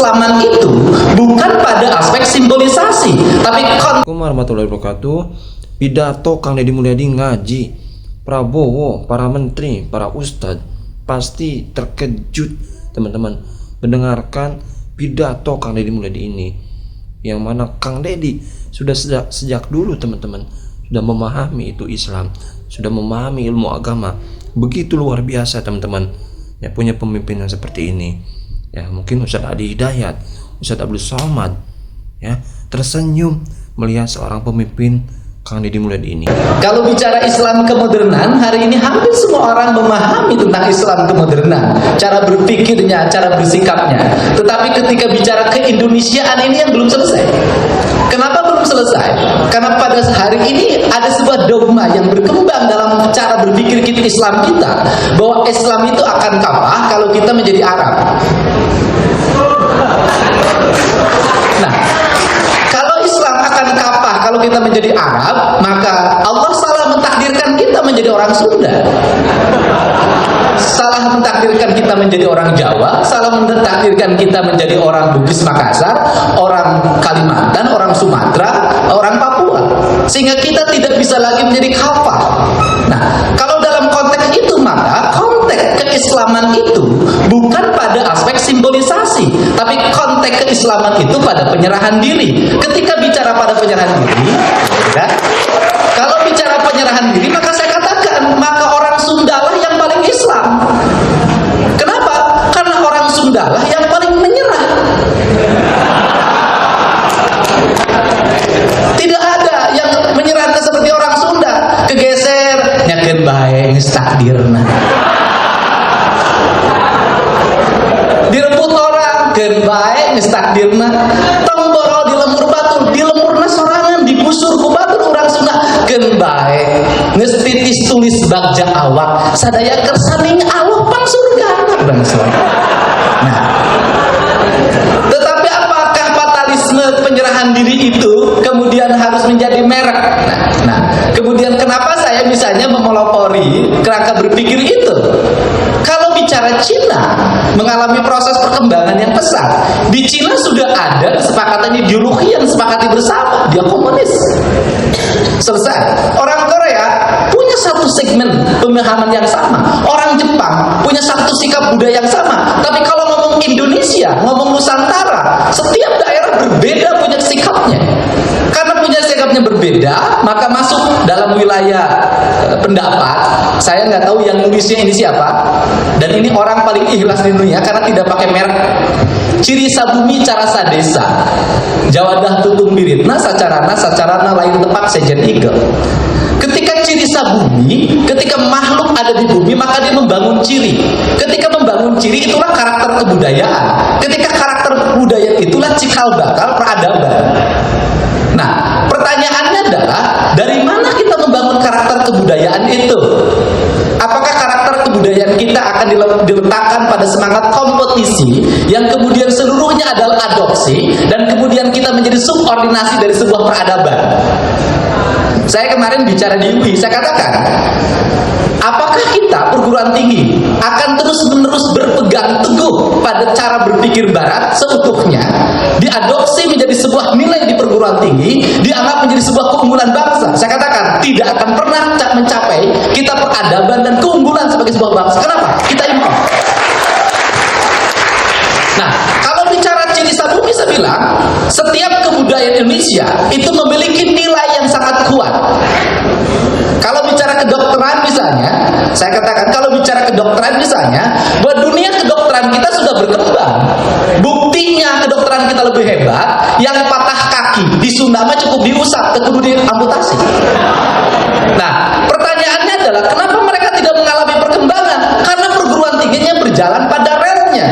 keislaman itu bukan pada aspek simbolisasi, tapi Assalamualaikum warahmatullahi wabarakatuh. Pidato Kang Deddy Mulyadi ngaji, Prabowo, para menteri, para ustadz pasti terkejut teman-teman mendengarkan pidato Kang Deddy Mulyadi ini, yang mana Kang Deddy sudah sejak dulu teman-teman sudah memahami itu Islam, sudah memahami ilmu agama begitu luar biasa teman-teman. Ya, punya pemimpin yang seperti ini, ya mungkin Ustadz Adi Hidayat, Ustadz Abdul Somad, ya tersenyum melihat seorang pemimpin Kang Deddy Mulyadi ini. Kalau bicara Islam kemodernan, hari ini hampir semua orang memahami tentang Islam kemodernan, cara berpikirnya, cara bersikapnya. Tetapi ketika bicara keindonesiaan ini yang belum selesai. Kenapa belum selesai? Karena pada hari ini ada sebuah dogma yang berkembang dalam cara berpikir kita Islam kita, bahwa Islam itu akan kalah kalau kita menjadi Arab. Nah, kalau Islam akan kapah kalau kita menjadi Arab, maka Allah salah mentakdirkan kita menjadi orang Sunda, salah mentakdirkan kita menjadi orang Jawa, salah mentakdirkan kita menjadi orang Bugis Makassar, orang Kalimantan, orang Sumatera, orang Papua, sehingga kita tidak bisa lagi menjadi kafah. Nah, kalau dalam konteks itu, maka konteks keislaman itu bukan pada aspek simbolisasi, tapi konteks keislaman itu pada penyerahan diri. Ketika bicara pada penyerahan diri, ya, kalau bicara penyerahan diri, maka saya katakan, maka orang Sundalah yang paling Islam. Kenapa? Karena orang Sundalah yang paling menyerah. Tidak ada yang menyerah seperti orang Sunda, kegeser nyakeun bae geus takdirna. Direbut orang keun bae geus takdirna. Tong borol di lemur batur, di lemurna sorangan digusur ku batur urang Sunda keun bae geus titis tulis bagja awak sadaya kersaning awak pang surga bangsa. Nah, tetapi apakah fatalisme penyerahan diri itu kemudian harus menjadi merek? Nah, kemudian kenapa saya misalnya memelopori kerangka berpikir itu? Kalau bicara Cina mengalami proses perkembangan yang pesat, di Cina sudah ada kesepakatan ideologi yang disepakati bersama, dia komunis. Selesai. Orang Korea punya satu segmen pemahaman yang sama, orang Jepang punya satu sikap budaya yang sama. Tapi kalau ngomong Indonesia, ngomong Nusantara, setiap daerah berbeda punya sikapnya. Karena punya sikapnya berbeda, maka masuk dalam wilayah pendapat. Saya nggak tahu yang nulisnya ini siapa, dan ini orang paling ikhlas di dunia karena tidak pakai merek. Ciri sabumi cara sadesa, jawadah tutung biritna sacarana lain tepak sejen igel. Ketika ciri sabumi, ketika makhluk ada di bumi, maka dia membangun ciri. Ketika membangun ciri, itulah karakter kebudayaan. Ketika karakter kebudayaan itulah cikal bakal peradaban. Nah, pertanyaannya adalah dari mana kita membangun karakter kebudayaan itu? Apakah karakter kebudayaan kita akan diletakkan pada semangat kompetisi yang kemudian seluruhnya adalah adopsi dan kemudian kita menjadi subordinasi dari sebuah peradaban? Saya kemarin bicara di UI, saya katakan, apakah kita perguruan tinggi akan terus-menerus berpegang teguh pada cara berpikir barat seutuhnya, diadopsi menjadi sebuah nilai di perguruan tinggi, dianggap menjadi sebuah keunggulan bangsa? Saya katakan, tidak akan pernah mencapai kita peradaban dan keunggulan sebagai sebuah bangsa. Kenapa? Kita impor. Nah, kalau bicara ciri sabumi, saya bilang, setiap kebudayaan Indonesia itu memiliki nilai yang sangat kuat. Kalau bicara kedokteran misalnya, saya katakan kalau bicara kedokteran misalnya, bahwa dunia kedokteran kita sudah berkembang. Buktinya kedokteran kita lebih hebat. Yang patah kaki di Sunda mah cukup diusap, kudu diamputasi. Nah, pertanyaannya adalah kenapa mereka tidak mengalami perkembangan? Karena perguruan tingginya berjalan pada relnya,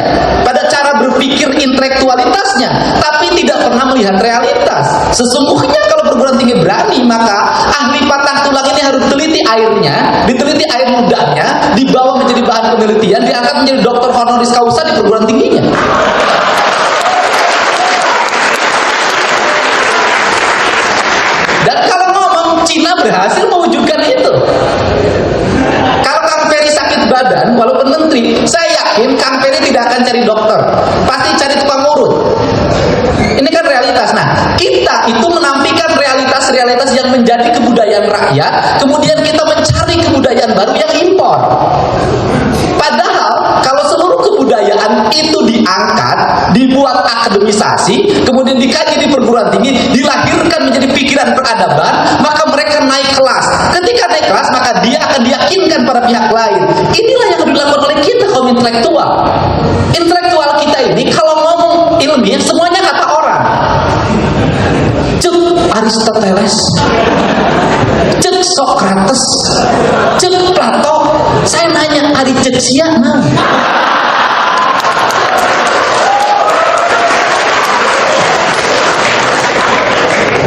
pada cara berpikir intelektualitasnya, tapi tidak pernah melihat realitas. Sesungguhnya kalau perguruan tinggi berani, maka ahli patah tulang ini harus teliti airnya, diteliti air ludahnya, dibawa menjadi bahan penelitian, diangkat menjadi doktor honoris causa di perguruan tingginya. Dan kalau ngomong Cina berhasil mewujudkan itu. Kalau Kang Ferry sakit badan, walaupun menteri, saya yakin Kang Ferry tidak akan cari dokter, pasti cari tukang urut. kita itu menampilkan realitas-realitas yang menjadi kebudayaan rakyat, kemudian kita mencari kebudayaan baru yang impor. Padahal kalau seluruh kebudayaan itu diangkat, dibuat akademisasi, kemudian dikaji di perguruan tinggi, dilahirkan menjadi pikiran peradaban, maka mereka naik kelas. Ketika naik kelas, maka dia akan diyakinkan pada pihak lain. Inilah yang dilakukan oleh kita kaum intelektual. Intelektual kita ini kalau ngomong ilmiah semuanya kata orang. Cek Aristoteles, cek Socrates, cek Plato. Saya nanya, ari cek siapa?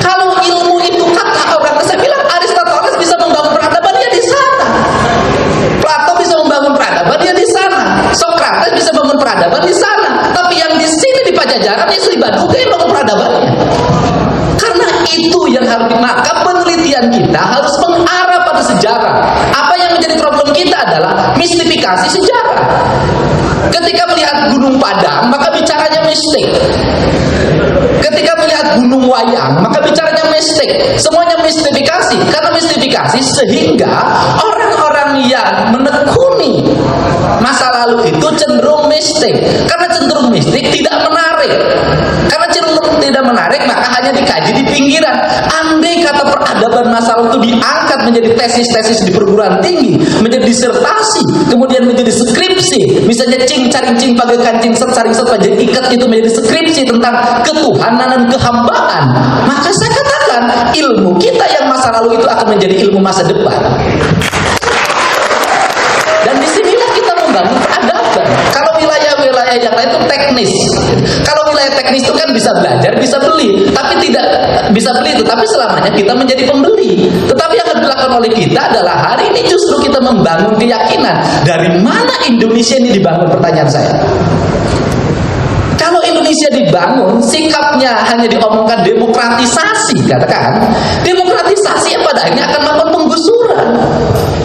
Kalau ilmu itu kata orang, saya bilang Aristoteles bisa membangun peradaban, dia di sana. Plato bisa membangun peradaban, dia di sana. Socrates bisa membangun peradaban di sana. Tapi yang di sini di Pajajaran, ya Sri Baduga yang bangun peradabannya. Karena itu yang harus maka penelitian kita harus mengarah pada sejarah. Apa yang menjadi problem kita adalah mistifikasi sejarah. Ketika melihat Gunung Padang, maka bicaranya mistik. Ketika melihat Gunung Wayang, maka bicaranya mistik. Semuanya mistifikasi. Karena mistifikasi sehingga orang-orang yang menekuni masa lalu itu cenderung mistik. Karena cenderung mistik tidak menarik. Karena cenderung tidak menarik, maka hanya dikaji di pinggiran. Andai kata peradaban masa lalu itu diangkat menjadi tesis-tesis di perguruan tinggi, menjadi disertasi, kemudian menjadi skripsi. Misalnya cing caring cing pakai kancing set caring set pajak ikat itu menjadi skripsi tentang ketuhanan dan kehambaan. Maka saya katakan ilmu kita yang masa lalu itu akan menjadi ilmu masa depan. Dan disinilah kita membangun peradaban. Kalau wilayah-wilayah yang lain itu teknis. Kalau wilayah teknis itu kan bisa belajar, bisa beli, tapi tidak bisa beli itu. Tapi selamanya kita menjadi pembeli. Tetapi yang harus dilakukan oleh kita adalah hari ini justru kita membangun keyakinan. Dari mana Indonesia ini dibangun? Pertanyaan saya. Kalau Indonesia dibangun, sikapnya hanya diomongkan demokratisasi, katakan demokratisasi yang pada akhirnya akan melakukan penggusuran.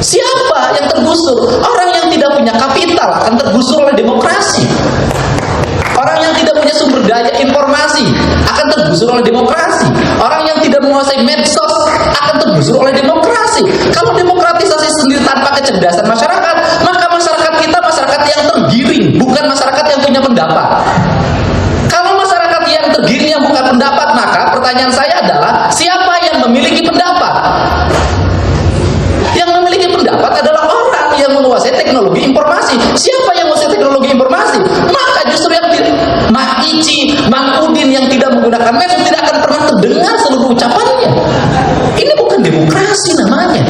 Siapa yang tergusur? Orang yang tidak punya kapital akan tergusur oleh demokrasi. Orang yang tidak punya sumber daya informasi akan tergusur oleh demokrasi. Orang yang tidak menguasai medsos akan tergusur oleh demokrasi. Kalau demokratisasi sendiri tanpa kecerdasan masyarakat, maka masyarakat kita masyarakat yang tergiring, bukan masyarakat yang punya pendapat. Kalau masyarakat yang tergiring yang bukan pendapat, maka pertanyaan saya adalah siapa yang memiliki pendapat? Yang memiliki pendapat adalah orang yang menguasai teknologi informasi. Siapa yang menguasai teknologi informasi? Maka justru yang Mak Ici, Mang Udin yang tidak menggunakan medsos tidak akan pernah terdengar seluruh ucapannya. Ini bukan demokrasi namanya.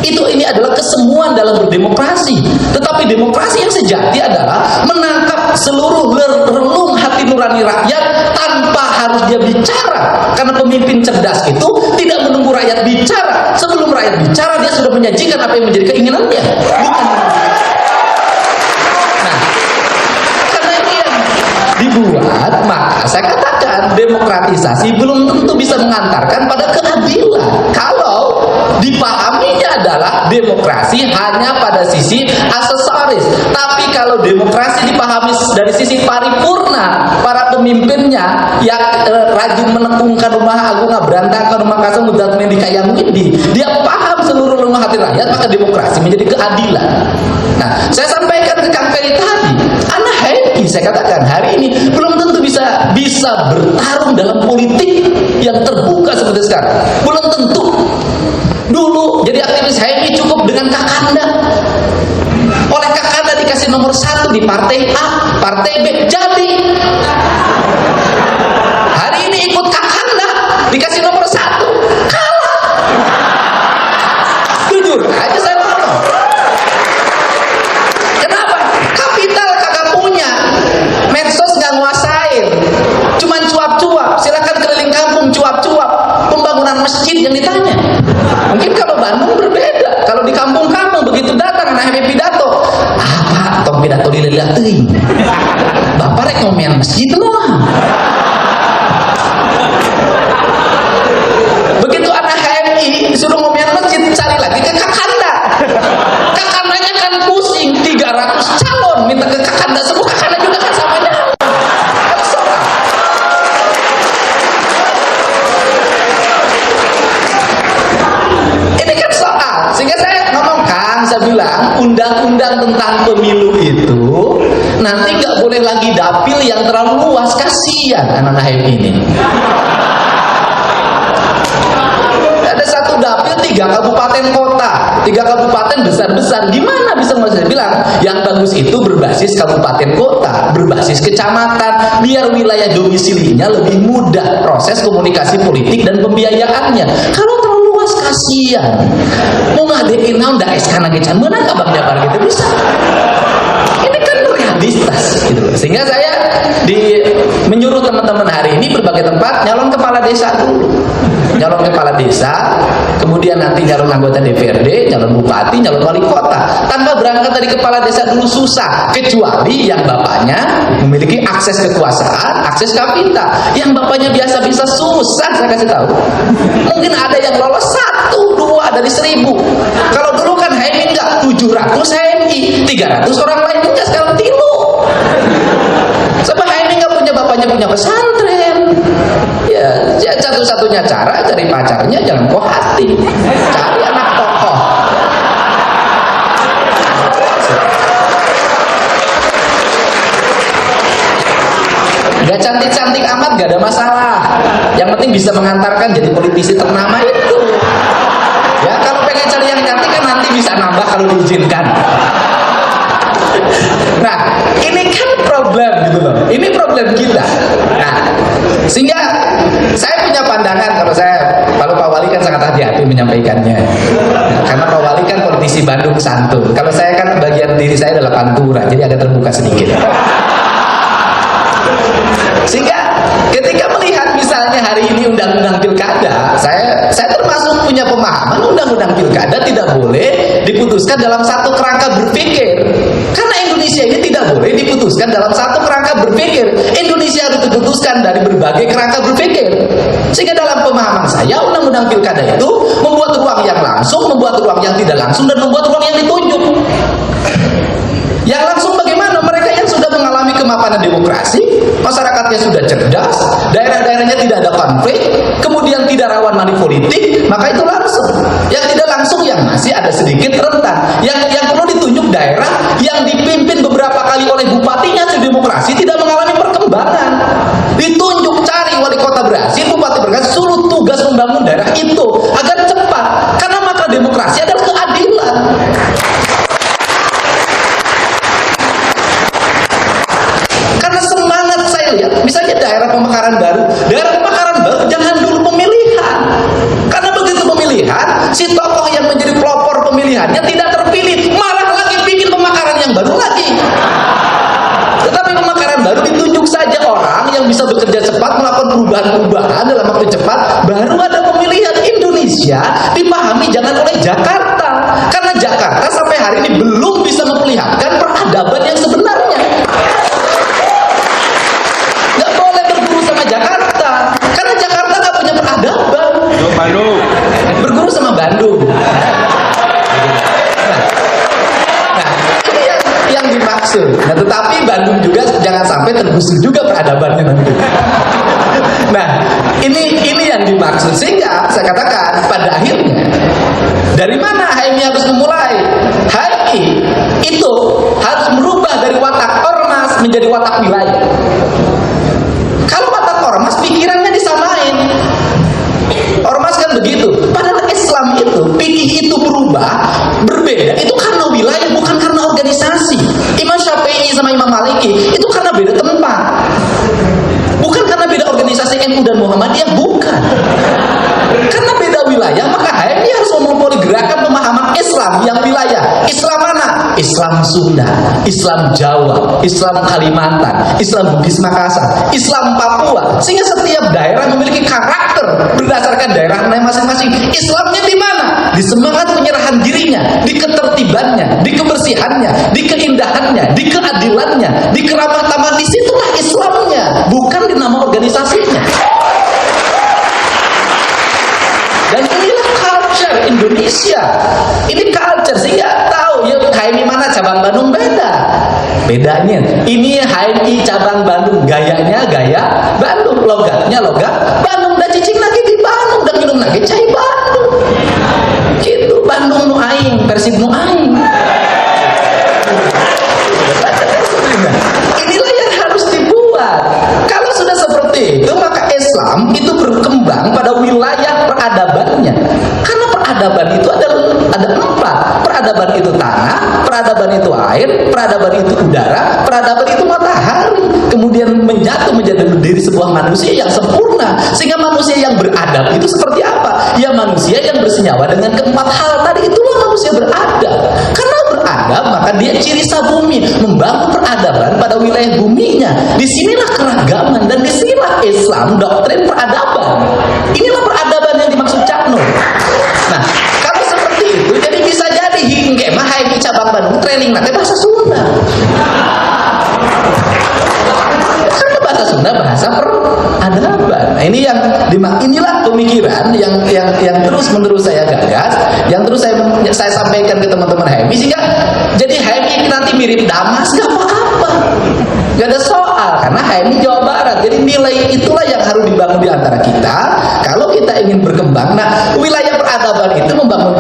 Ini adalah kesemuan dalam berdemokrasi. Tetapi demokrasi yang sejati adalah menangkap seluruh relung hati nurani rakyat tanpa harus dia bicara. Karena pemimpin cerdas itu tidak menunggu rakyat bicara. Sebelum rakyat bicara, dia sudah menyajikan apa yang menjadi keinginannya. Bukan. Nah, karena ini yang dibuat, maka saya katakan demokratisasi belum tentu bisa mengantarkan pada keadilan. Kalau dipahaminya adalah demokrasi hanya pada sisi aksesoris. Tapi kalau demokrasi dipahami dari sisi paripurna, para pemimpinnya yang rajin menekungkan rumah agung berantakan rumah kasar mudat mendika yang widi, dia paham seluruh rumah hati rakyat, maka demokrasi menjadi keadilan. Nah, saya sampaikan ke Kang Ferry tadi, anak happy, saya katakan hari ini belum tentu bisa bertarung dalam politik yang terbuka seperti sekarang. Belum tentu. Dulu jadi aktivis HMI cukup dengan Kakanda. Oleh Kakanda dikasih nomor 1 di partai A, partai B, jadi. Hari ini ikut Kakanda dikasih nomor 1, kalah. Jujur aja saya ngomong. Kenapa? Kapital kagak punya, medsos nggak nguasain, cuman cuap-cuap. Silakan keliling kampung cuap-cuap. Pembangunan masjid yang ditanya. Mungkin kalau Bandung berbeda. Kalau di kampung-kampung begitu datang anak happy pidato, apa tong pidato dilihat teuing. Bapak rek ngomean masjid mah. Begitu anak HMI disuruh ngomean masjid, cari lagi ke Kakanda. Kakandanya kan pusing, 300 calon minta ke Kakanda semua, Kakanda juga kan sama nyawa. saya bilang undang-undang tentang pemilu itu nanti nggak boleh lagi dapil yang terlalu luas, kasihan anak-anak HMI ini. Ada satu dapil 3 kabupaten kota, 3 kabupaten besar-besar. Gimana bisa saya bilang yang bagus itu berbasis kabupaten kota, berbasis kecamatan, biar wilayah domisilinya lebih mudah proses komunikasi politik dan pembiayaannya. Kalau terlalu luas kasihan. Mau ngadein naon da SK nagecan meunang abang Japar gitu bisa. Ini kan realistas gitu. Sehingga saya menyuruh teman-teman hari ini berbagai tempat nyalon kepala desa dulu. Nyalon kepala desa, kemudian nanti nyalon anggota DPRD, nyalon bupati, nyalon wali kota. Tanpa berangkat dari kepala desa dulu susah, kecuali yang bapaknya memiliki akses kekuasaan, akses kapital. Yang bapaknya biasa-biasa susah, saya kasih tahu. Mungkin ada yang lolos 1, 2 dari 1000. Kalau dulu kan HMI enggak, 700 HMI, 300 orang lain enggak, sekarang 3. Sebab HMI enggak punya bapaknya punya pesantren. Ya satu-satunya cara cari pacarnya jangan kok hati, cari anak tokoh. Gak cantik-cantik amat gak ada masalah, yang penting bisa mengantarkan jadi politisi ternama itu. Ya kalau pengen cari yang cantik kan nanti bisa nambah kalau diizinkan. Nah ini kan problem gitu loh, ini problem kita. Nah sehingga saya punya pandangan, kalau Pak Wali kan sangat hati-hati menyampaikannya, karena Pak Wali kan politisi Bandung santun. Kalau saya kan bagian diri saya adalah Pantura, jadi agak terbuka sedikit. Sehingga ketika melihat misalnya hari ini undang-undang pilkada, saya termasuk punya pemahaman undang-undang pilkada tidak boleh diputuskan dalam satu kerangka berpikir. Karena Indonesia ini tidak boleh diputuskan dalam satu kerangka berpikir. Indonesia harus diputuskan dari berbagai kerangka berpikir. Sehingga dalam pemahaman saya undang-undang pilkada itu membuat ruang yang langsung, membuat ruang yang tidak langsung, dan membuat ruang yang ditunjuk. Yang langsung bagaimana? Mereka yang sudah mengalami kemapanan demokrasi, masyarakatnya sudah cerdas, daerah-daerahnya tidak ada konflik, kemudian tidak rawan money politik, maka itu langsung. Yang tidak langsung yang masih ada sedikit rentan. Yang perlu ditunjuk daerah yang dipimpin beberapa kali oleh bupatinya sudah demokrasi tidak mengalami perkembangan. Ditunjuk cari wali kota berhasil, bupati berhasil, suruh tugas membangun daerah itu agar cepat. Karena makna demokrasi adalah keadilan. Misalnya daerah pemekaran baru jangan dulu pemilihan, karena begitu pemilihan si tokoh yang menjadi pelopor pemilihannya tidak terpilih, malah lagi bikin pemekaran yang baru lagi. Tetapi pemekaran baru ditunjuk saja orang yang bisa bekerja cepat, melakukan perubahan-perubahan dalam waktu cepat, baru ada pemilihan. Indonesia dipahami jangan oleh Jakarta, karena Jakarta sampai hari ini belum bisa memperlihatkan peradaban yang sebenarnya. Jakarta, karena Jakarta nggak punya peradaban. Bandung. Berguru sama Bandung. Nah, ini yang dimaksud. Nah, tetapi Bandung juga jangan sampai tergusur juga peradabannya nanti. Nah, ini yang dimaksud. Sehingga saya katakan pada akhirnya dari mana HMI harus memulai? HMI itu harus merubah dari watak ormas menjadi watak wilayah. Kalau watak ormas pikirannya disamain. Ormas kan begitu. Padahal Islam itu pikir itu berubah, berbeda. Itu karena wilayah, bukan karena organisasi. Imam Syafi'i sama Imam Maliki itu karena beda tempat. Bukan karena beda organisasi NU dan Muhammadiyah, bukan. Karena beda wilayah, maka HMI harus memonopoli gerakan pemahaman Islam yang wilayah. Islam mana? Islam Sunda, Islam Jawa, Islam Kalimantan, Islam Bugis Makassar, Islam Papua. Sehingga setiap daerah memiliki karakter berdasarkan daerahnya masing-masing. Islamnya di mana? Di semangat penyerahan dirinya, di ketertibannya, di kebersihannya, di keindahannya, di keadilannya, di keramah tamahan. Disitulah Islamnya, bukan di nama organisasinya. Dan inilah culture Indonesia. Ini culture, sehingga tahu ya HMI mana cabang Bandung beda. Bedanya, ini HMI cabang Bandung, gayanya gaya Bandung, logatnya logat Bandung, dan cicing lagi di Bandung, dan minum lagi cai Bandung. Gitu, Bandung nu aing, Persib nu aing. peradaban itu tanah, peradaban itu air, peradaban itu udara, peradaban itu matahari. Kemudian menyatu menjadi diri sebuah manusia yang sempurna. Sehingga manusia yang beradab itu seperti apa? Ya manusia yang bersenyawa dengan keempat hal tadi, itulah manusia beradab. Karena beradab maka dia ciri sabumi, membangun peradaban pada wilayah buminya. Disinilah keragaman dan disinilah Islam, doktrin peradaban. Inilah peradaban yang dimaksud Cak Nur. Nah, kalau seperti itu, jadi bisa jadi hingga mah hai cabang Bandung training nanti bahasa Sunda. Karena bahasa Sunda bahasa peradaban. Nah, ini yang inilah pemikiran yang terus menerus saya gagas, yang terus saya sampaikan ke teman-teman HMI, sehingga jadi HMI nanti mirip Damas gak apa-apa. Gak ada soal, karena HMI Jawa Barat. Jadi nilai itulah yang harus dibangun di antara kita kalau kita ingin berkembang. Nah, wilayah peradaban itu membangun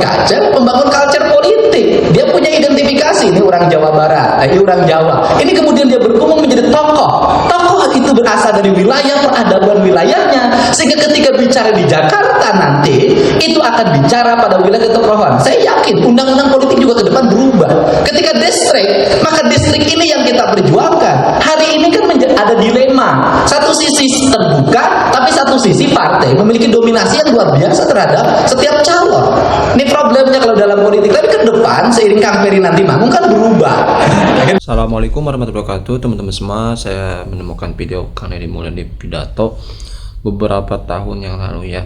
culture politik. Dia punya identifikasi, ini orang Jawa Barat, ini orang Jawa. Ini kemudian dia berkembang menjadi tokoh. Tokoh itu berasal dari wilayah peradaban wilayahnya, sehingga ketika bicara di Jakarta nanti itu akan bicara pada wilayah ketokohan. Saya yakin undang-undang politik juga ke depan berubah. Ketika distrik, maka distrik ini yang kita perjuangkan. Hari ini kan ada dilema. Satu sisi terbuka, tapi satu sisi partai memiliki dominasi yang luar biasa terhadap setiap calon. Ini problemnya kalau dalam politik. Tapi ke depan seiring Kang Peri nanti manggung kan berubah. Assalamualaikum warahmatullahi wabarakatuh, teman-teman semua. Saya menemukan video Kang Deddy Mulyadi pidato beberapa tahun yang lalu ya,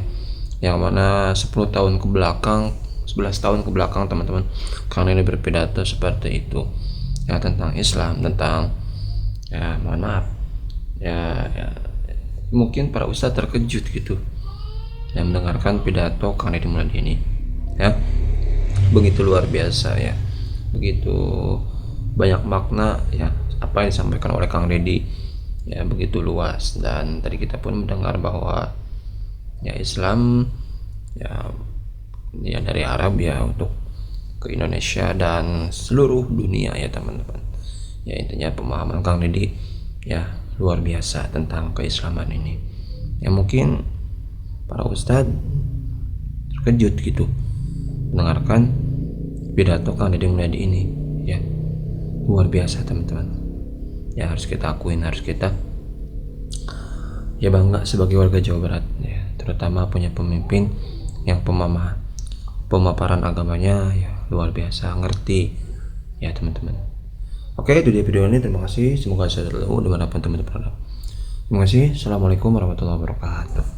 yang mana 10 tahun ke belakang, 11 tahun ke belakang teman-teman, Kang Deddy berpidato seperti itu ya, tentang Islam, tentang ya mohon maaf ya, mungkin para ustadz terkejut gitu yang mendengarkan pidato Kang Deddy Mulyadi ini ya, begitu luar biasa ya, begitu banyak makna ya apa yang disampaikan oleh Kang Deddy ya, begitu luas. Dan tadi kita pun mendengar bahwa ya Islam ya dari Arab ya untuk ke Indonesia dan seluruh dunia ya teman-teman. Ya intinya pemahaman Kang Deddy ya luar biasa tentang keislaman ini. Ya mungkin para ustadz terkejut gitu mendengarkan pidato Kang Deddy Mulyadi ini ya, luar biasa teman-teman. Ya harus kita akuin, harus kita ya bangga sebagai warga Jawa Barat ya, terutama punya pemimpin yang pemaparan agamanya ya luar biasa, ngerti ya teman-teman. Oke, itu dia video ini. Terima kasih, semoga saya selalu dimanapun teman-teman berada. Terima kasih. Assalamualaikum warahmatullahi wabarakatuh.